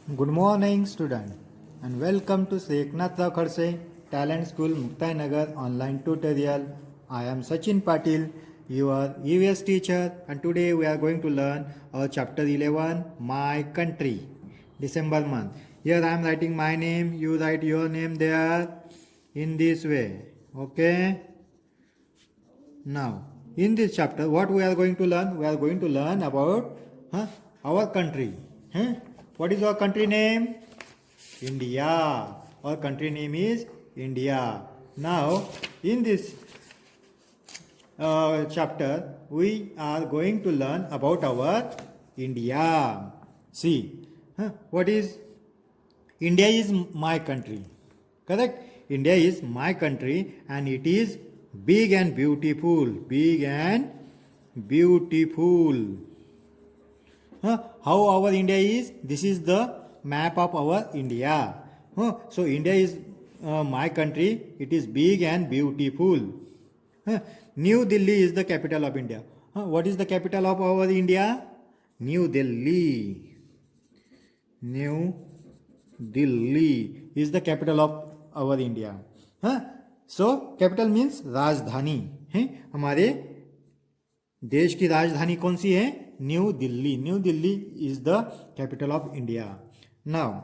Good morning, student, and welcome to Sri Eknath Rao Khadse Talent School, Muktai Nagar online tutorial. I am Sachin Patil, your EVS teacher, and today we are going to learn our chapter 11, My Country, December month. Here I am writing my name, you write your name there in this way. Okay? Now, in this chapter, what we are going to learn? We are going to learn about our country. What is our country name? India. Our country name is India. Now, in this chapter, we are going to learn about our India. See, what is India is my country. Correct? India is my country and it is big and beautiful. Big and beautiful. How our India is? This is the map of our India. So India is my country. It is big and beautiful. New Delhi is the capital of India. What is the capital of our India? New Delhi. New Delhi is the capital of our India. So capital means राजधानी है. हमारे देश की राजधानी कौन सी है? New Delhi. New Delhi is the capital of India. Now,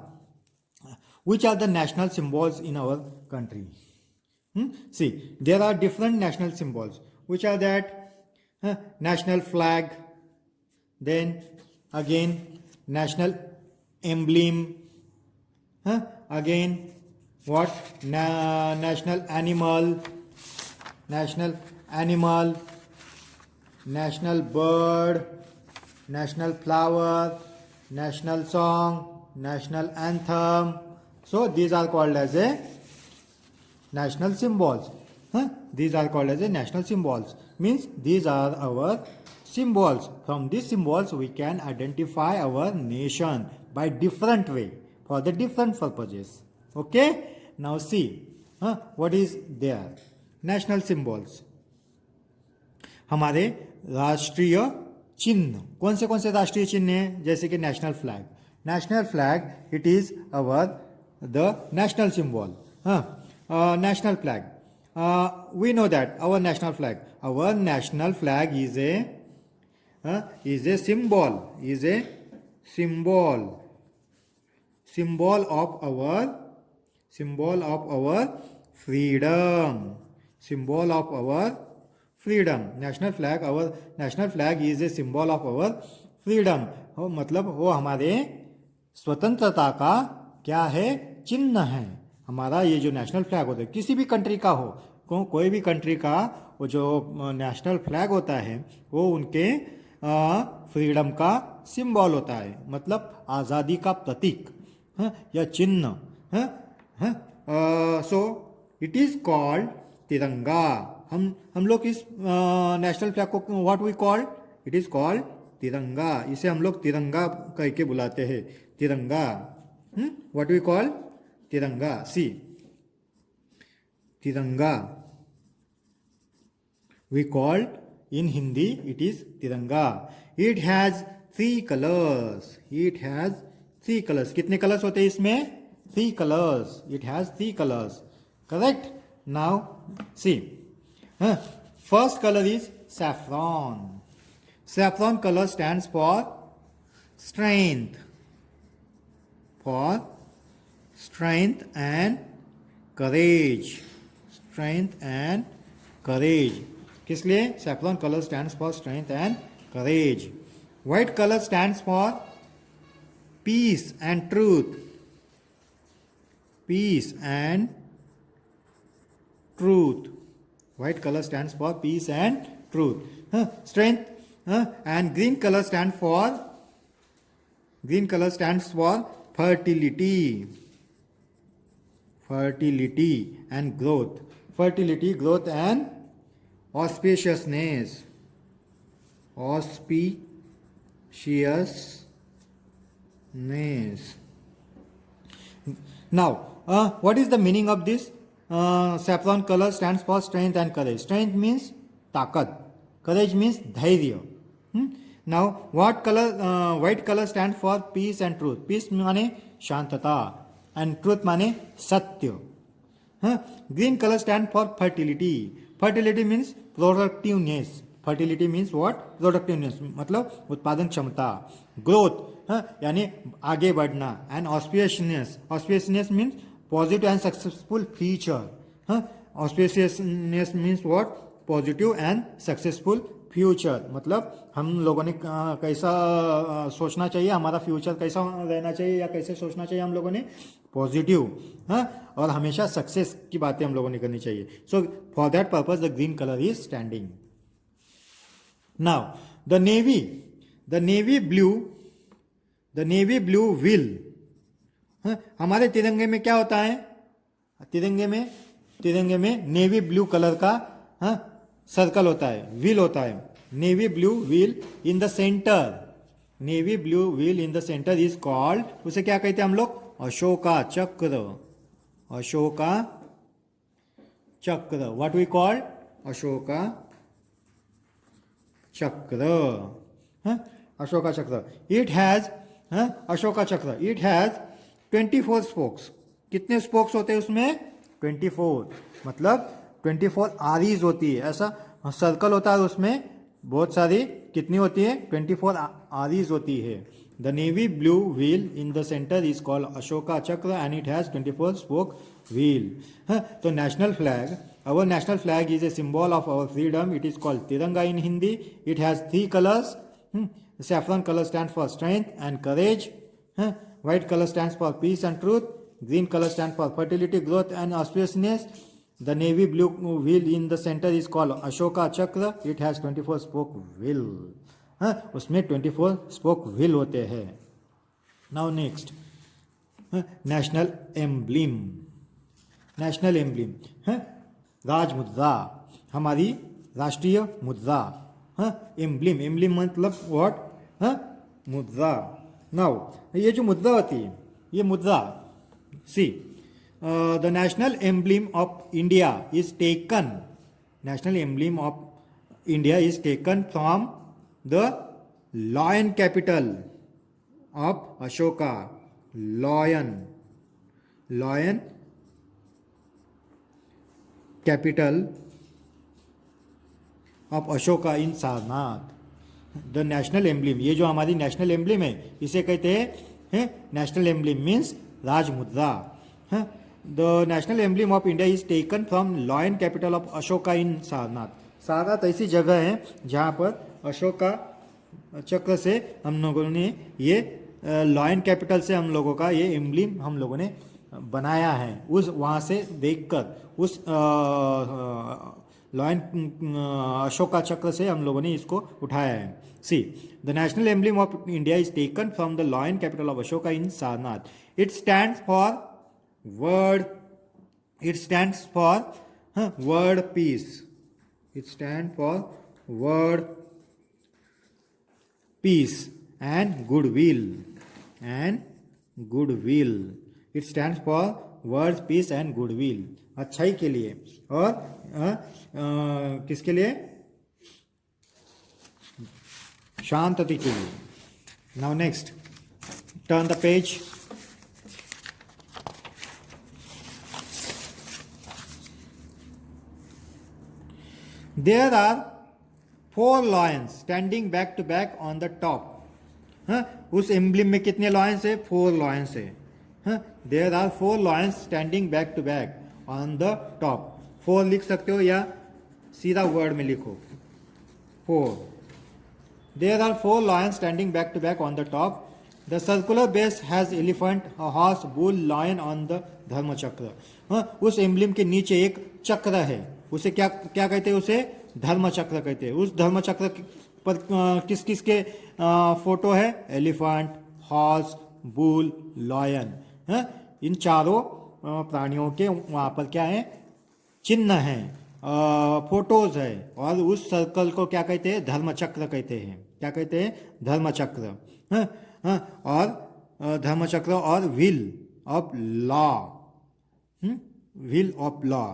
which are the national symbols in our country? See, there are different national symbols. Which are that? National flag, then again national emblem, again what? National animal, national animal, national bird, national flower, national song, national anthem. So these are called as a national symbols. These are called as a national symbols. Means these are our symbols. From these symbols we can identify our nation by different way for the different purposes. Okay? Now see, what is there? National symbols. हमारे राष्ट्रीय चिन्ह कौन से राष्ट्रीय चिन्ह हैं? जैसे कि national flag. National flag it is our the national symbol. National flag. We know that our national flag is a symbol, symbol of our freedom, symbol of our freedom. Our national flag is a symbol of our freedom. मतलब वो हमारे स्वतंत्रता का क्या है? चिन्ह है. हमारा ये जो नेशनल फ्लैग होता है किसी भी कंट्री का हो, कोई भी कंट्री का वो जो नेशनल फ्लैग होता है वो उनके फ्रीडम का सिंबल होता है. मतलब आज़ादी का प्रतीक या चिन्ह. सो इट इज कॉल्ड तिरंगा. हम लोग इस नेशनल फ्लैग को what we called? It is called Tiranga. इसे हम लोग तिरंगा कह के बुलाते हैं. Tiranga. What we call? Tiranga. See, तिरंगा we called in Hindi it is tiranga. It has 3 colors. कितने कलर्स होते हैं इसमें? 3 colors. It has 3 colors. Correct? Now see, first color is saffron. Saffron color stands for strength. And courage. किस लिए? saffron color stands for strength and courage. White color stands for peace and truth. White color stands for peace and truth. Strength. And green color stands for fertility and growth. Fertility, growth and auspiciousness. Now, what is the meaning of this? Saffron color stands for strength and courage. Strength means ताकत. Courage means धैर्य. Now what colour, white colour stand for peace and truth. Peace माने शांतता and truth माने सत्य. Green colour stand for fertility. Fertility means productiveness. Fertility means what, productiveness मतलब उत्पादन क्षमता. Growth यानी आगे बढ़ना. And auspiciousness. Auspiciousness means positive and successful future. Auspiciousness means what, positive and successful future. मतलब हम लोगों ने कैसा सोचना चाहिए, हमारा फ्यूचर कैसा रहना चाहिए या कैसे सोचना चाहिए हम लोगों ने, पॉजिटिव. और हमेशा सक्सेस की बातें हम लोगों ने करनी चाहिए. So for that purpose the green colour is standing. Now the navy blue will. हमारे तिरंगे में क्या होता है, तिरंगे में नेवी ब्लू कलर का सर्कल होता है, व्हील होता है. Navy blue wheel in the centre. Navy blue wheel in the centre is called, उसे क्या कहते हैं हम लोग, अशोका चक्र. अशोका चक्र. व्हाट वी कॉल, अशोका चक्र. अशोका चक्र. इट हैज, अशोका चक्र, इट हैज 24 स्पोक्स. कितने स्पोक्स होते हैं उसमें, 24. मतलब 24 आरीज होती है. ऐसा सर्कल होता है उसमें बहुत सारी, कितनी होती है, 24 आरीज होती है. The navy blue wheel in the centre is called Ashoka Chakra and it has 24 spoke wheel. तो national flag, our national flag is a symbol of our freedom. It is called Tiranga in Hindi. It has 3 colors. Saffron color stands for strength and courage. White color stands for peace and truth. Green color stands for fertility, growth and auspiciousness. The navy blue wheel in the center is called Ashoka Chakra. It has 24 spoke wheel. उसमें 24 spoke wheel होते हैं. Now next, national emblem. National emblem, राज मुद्रा, हमारी राष्ट्रीय मुद्रा. Emblem, emblem मतलब what, मुद्रा. नाउ ये जो मुद्रा होती है, ये मुद्रा, see the national emblem of India is taken, national emblem of India is taken from the lion capital of Ashoka. Lion capital of Ashoka in Sarnath. The national emblem, ये जो हमारी नेशनल एम्ब्लेम है इसे कहते हैं नेशनल एम्ब्लेम मीन्स राज मुद्रा. The national emblem of India is taken from lion capital of Ashoka in Sarnath. Sarnath ऐसी जगह है जहाँ पर अशोका चक्र से हम लोगों ने ये लॉयन कैपिटल से हम लोगों का ये एम्ब्लेम हम लोगों ने बनाया है. उस वहाँ से देखकर उस लॉयन अशोका चक्र से हम लोगों ने इसको उठाया है. See the national emblem of India is taken from the lion capital of Ashoka in Sarnath. It stands for word, it stands for word peace. It stand for word peace and goodwill. It stands for word peace and goodwill. अच्छाई के लिए और किसके लिए, शांति के लिए. Now next, turn the page. There are 4 lions standing back to back on the top. उस एम्ब्लेम में कितने लॉयंस है, 4 लॉयंस है. There are 4 lions standing back to back on the top. 4 लिख सकते हो या सीधा वर्ड में लिखो 4. There are 4 lions standing back to back on the top. The circular base has elephant, horse, bull, lion on the dharma chakra. उस emblem के नीचे एक चक्र है, उसे क्या क्या कहते हैं, उसे धर्म चक्र कहते हैं. उस धर्म चक्र पर किस किस के फोटो है, एलिफेंट, हॉर्स, बुल, लॉयन. इन चारों प्राणियों के वहाँ पर क्या है, चिन्ह हैं, फोटोज है. और उस सर्कल को क्या कहते हैं, धर्म चक्र कहते हैं. क्या कहते हैं, धर्म चक्र. और धर्म चक्र और wheel of law, wheel of law.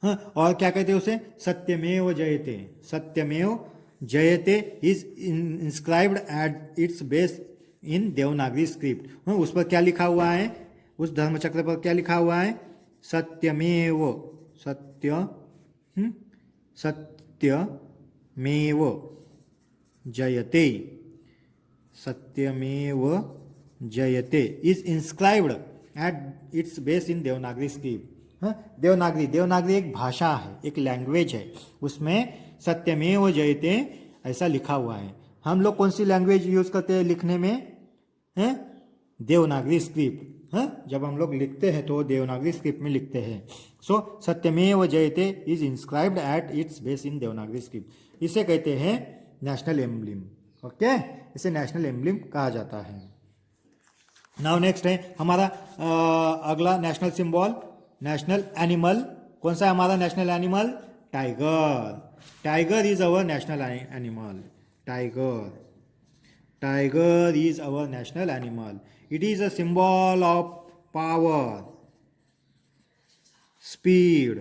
और क्या कहते हैं उसे, सत्यमेव जयते. सत्यमेव जयते is inscribed at its base in Devanagari script. उस पर क्या लिखा हुआ है, उस धर्मचक्र पर क्या लिखा हुआ है, सत्यमेव, सत्य सत्यमेव जयते, सत्यमेव जयते is inscribed at its base in Devanagari script. Devanagari, Devanagari एक भाषा है, एक लैंग्वेज है, उसमें सत्यमेव जयते ऐसा लिखा हुआ है। हम लोग कौन सी लैंग्वेज यूज करते हैं लिखने में, हैं, देवनागरी स्क्रिप्ट। जब हम लोग लिखते हैं तो देवनागरी स्क्रिप्ट में लिखते हैं। सो सत्यमेव जयते is inscribed at its base in Devanagari script. इसे कहते हैं नेशनल एम्ब्लम। ओके, इसे नेशनल एम्ब्लम कहा जाता है। नाउ नेक्स्ट है हमारा अगला नेशनल सिंबल, नेशनल एनिमल। कौन सा है हमारा national animal, tiger. Tiger is our national animal, tiger, tiger is our national animal. It is a symbol of power, speed,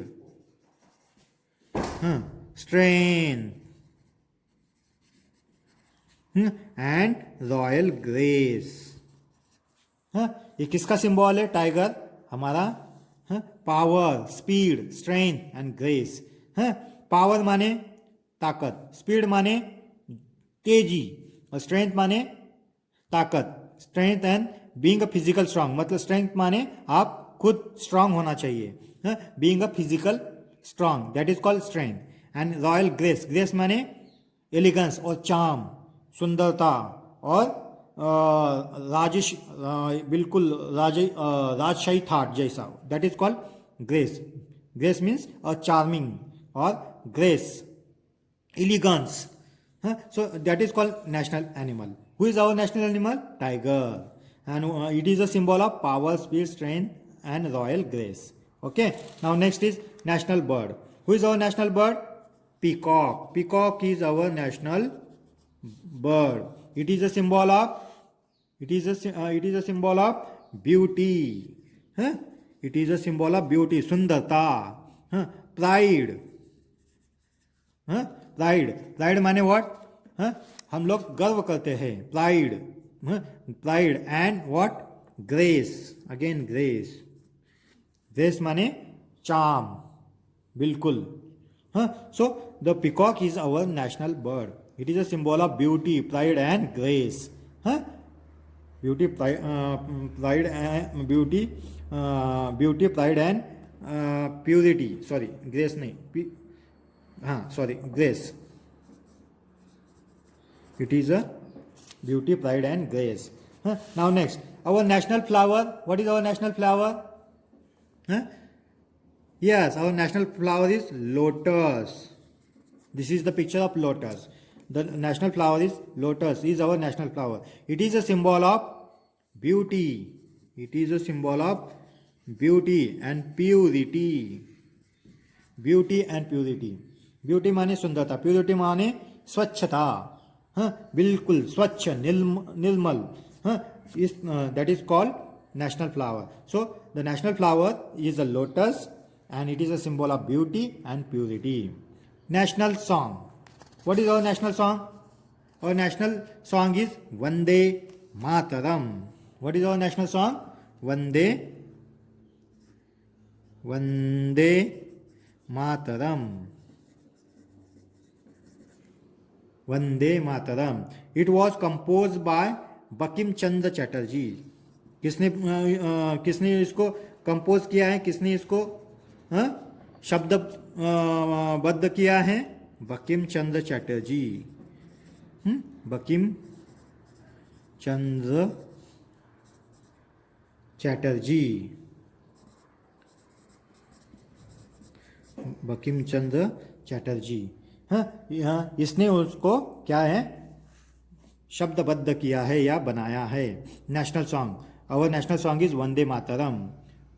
strength and royal grace. ये किसका symbol है, टाइगर, हमारा power, speed, strength and grace. Power माने ताकत, speed माने तेजी, और strength माने ताकत, strength and being a physical strong, मतलब स्ट्रेंथ माने आप खुद स्ट्रांग होना चाहिए, being a physical strong, that is called strength. And royal grace, grace माने एलिगेंस और चार्म, सुंदरता और राजेश, बिल्कुल राजशाही थाट जैसा, that is called grace. Grace means a charming, और grace elegance. So that is called national animal. Who is our national animal? Tiger. And it is a symbol of power, speed, strength and royal grace. Okay. Now next is national bird. Who is our national bird? Peacock. Peacock is our national bird. It is a symbol of, it is a symbol of beauty. It is a symbol of beauty, सुंदरता, pride. Pride, pride माने what, हम लोग गर्व करते हैं, pride, pride and what, grace, again grace, grace माने charm, बिल्कुल। So the peacock is our national bird. It is a symbol of beauty, pride and grace. Beauty, pride, beauty, beauty, pride and purity, sorry grace नहीं, sorry, grace. It is a beauty, pride and grace. Now next, our national flower. What is our national flower? Yes, our national flower is lotus. This is the picture of lotus. The national flower is lotus, is our national flower. It is a symbol of beauty. It is a symbol of beauty and purity. Beauty and purity. Beauty माने सुंदरता, purity माने स्वच्छता, बिल्कुल स्वच्छ, निर्मल, इस that is called national flower. So the national flower is a lotus and it is a symbol of beauty and purity. National song, what is our national song? Our national song is Vande Mataram. What is our national song? Vande, Vande Mataram, Vande Mataram. It was compose by Bankim Chandra Chatterjee. किसने किसने इसको compose किया है, किसने इसको शब्दबद्ध किया है? बंकिम चंद्र चटर्जी। बंकिम चंद्र चटर्जी, बंकिम चंद्र चटर्जी। इसने उसको क्या है, शब्दबद्ध किया है या बनाया है। National song, our national song is Vande Mataram.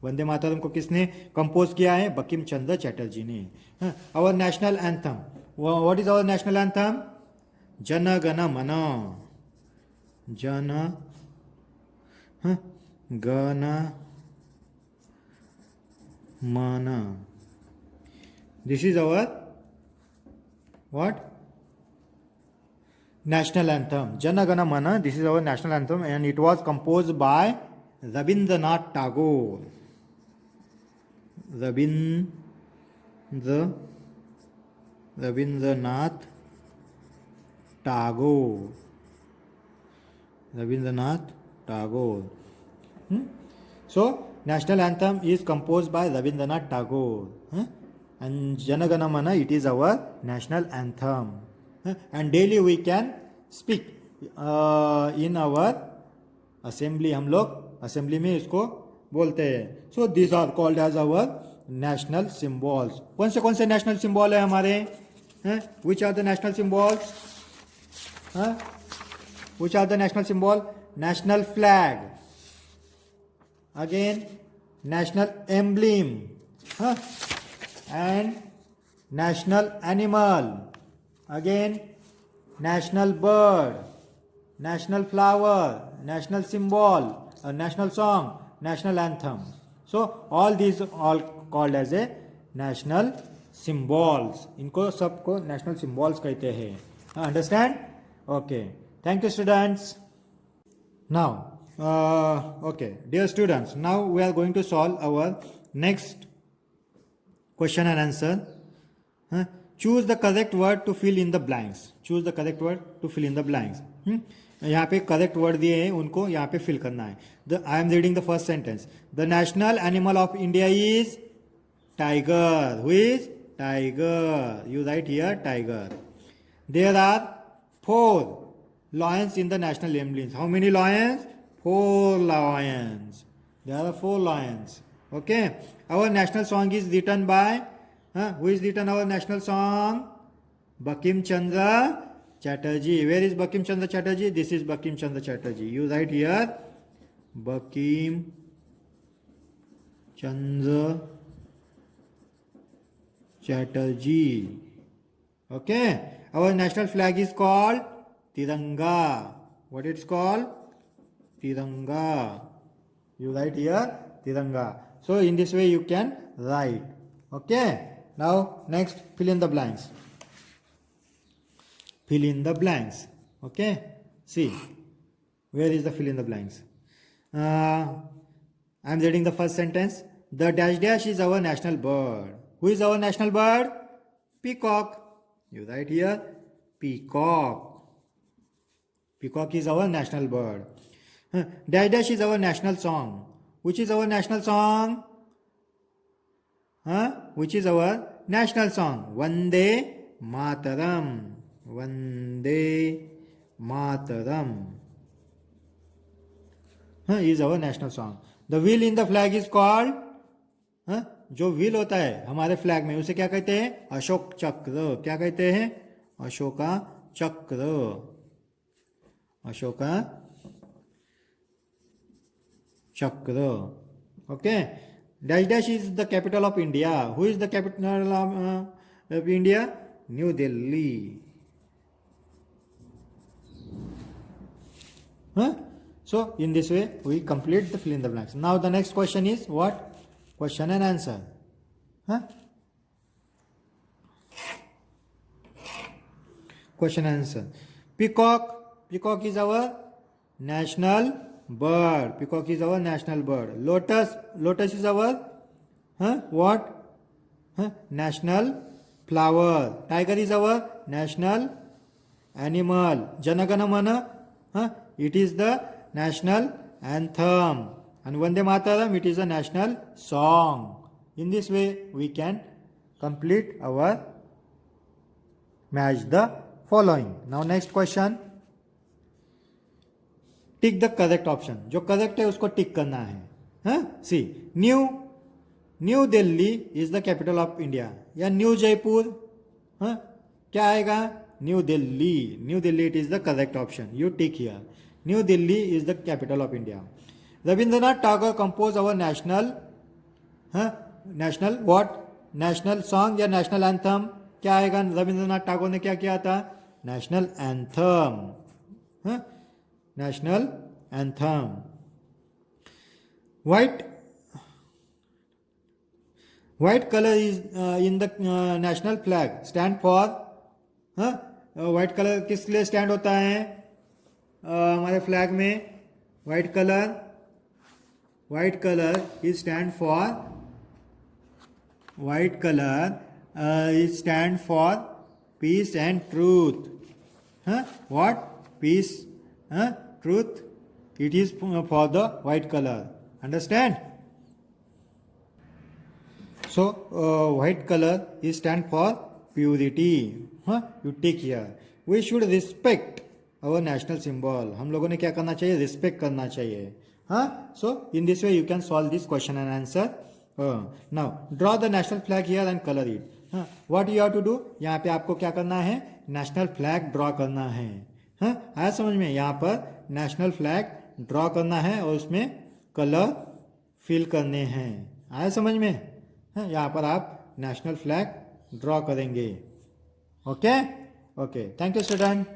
Vande Mataram को किसने कंपोज किया है? बंकिम चंद्र चटर्जी ने। Our national anthem, what is our national anthem? Jana Gana Mana, Jana Gana Mana. This is our what? national anthem. Jana Gana Mana, this is our national anthem, and it was composed by Rabindranath Tagore. Rabindranath Tagore. Rabindranath Tagore. So, national anthem is composed by Rabindranath Tagore. And Jana Gana Mana, it is our national anthem. And daily we can speak in our assembly. हम लोग assembly में इसको बोलते हैं. So these are called as our national symbols. कौन से national symbol है हमारे? Which are the national symbols? Which are the national symbol? National flag. Again, national emblem. And national animal. Again, national bird, national flower, national symbol, national song, national anthem. So all these all called as a national symbols. इनको सबको national symbols कहते हैं. Understand? Okay. Thank you, students. Now, okay, dear students. Now we are going to solve our next question and answer. Choose the correct word to fill in the blanks. Choose the correct word to fill in the blanks. यहाँ पे correct word दिए हैं, उनको यहाँ पे fill करना है. I am reading the first sentence. The national animal of India is tiger. Who is? Tiger. You write here tiger. There are 4 lions in the national emblems. How many lions? 4 lions. There are 4 lions. Okay. Our national song is written by who is written our national song? Bankim Chandra Chatterjee. Where is Bankim Chandra Chatterjee? This is Bankim Chandra Chatterjee. You write here Bankim Chandra Chatterjee. Okay. Our national flag is called Tiranga. What it's called? Tiranga. You write here Tiranga. So in this way you can write. Okay. Now next, fill in the blanks. Fill in the blanks. Okay. See, where is the fill in the blanks? I am reading the first sentence. The dash dash is our national bird. Who is our national bird? Peacock. You write here peacock. Peacock is our national bird. Dash dash is our national song. Which is our national song? Which is our national song? Vande Mataram. Vande Mataram is our national song. The wheel in the flag is called जो wheel होता है हमारे flag में उसे क्या कहते हैं? अशोक चक्र. क्या कहते हैं? अशोका चक्र. अशोका चक्र. Okay. Dash dash is the capital of India. Who is the capital of India? New Delhi. So in this way we complete the fill in the blanks. Now the next question is what? Question and answer. Question and answer. Peacock. Peacock is our national bird. Peacock is our national bird. Lotus. Lotus is our what? National flower. Tiger is our national animal. Jana Gana Mana. It is the national anthem. And Vande Mataram, it is a national song. In this way, we can complete our match the following. Now next question. Tick the correct option. जो correct है उसको tick करना है. See, New Delhi is the capital of India. या New Jaipur. क्या आएगा? New Delhi. New Delhi, it is the correct option. You tick here. New Delhi is the capital of India. Rabindranath Tagore composed our national what? National song या national anthem. क्या आएगा? रविंद्रनाथ टैगोर ने क्या किया था? National anthem. National anthem. White color is in the national flag stand for white colour किस लिए stand होता है हमारे फ्लैग में? White colour is stand for, white colour is stand for peace and truth. What? Peace, truth. It is for the white color. Understand? So, white color is stand for purity. You take here. We should respect our national symbol. हम लोगों ने क्या करना चाहिए? Respect करना चाहिए. So, in this way you can solve this question and answer. Now, draw the national flag here and color it. What you have to do? यहाँ पे आपको क्या करना है? National flag draw करना है. आया समझ में? यहाँ पर national flag ड्रॉ करना है और उसमें कलर फिल करने हैं. आया समझ में? यहाँ पर आप नेशनल फ्लैग ड्रॉ करेंगे. ओके. Thank you student.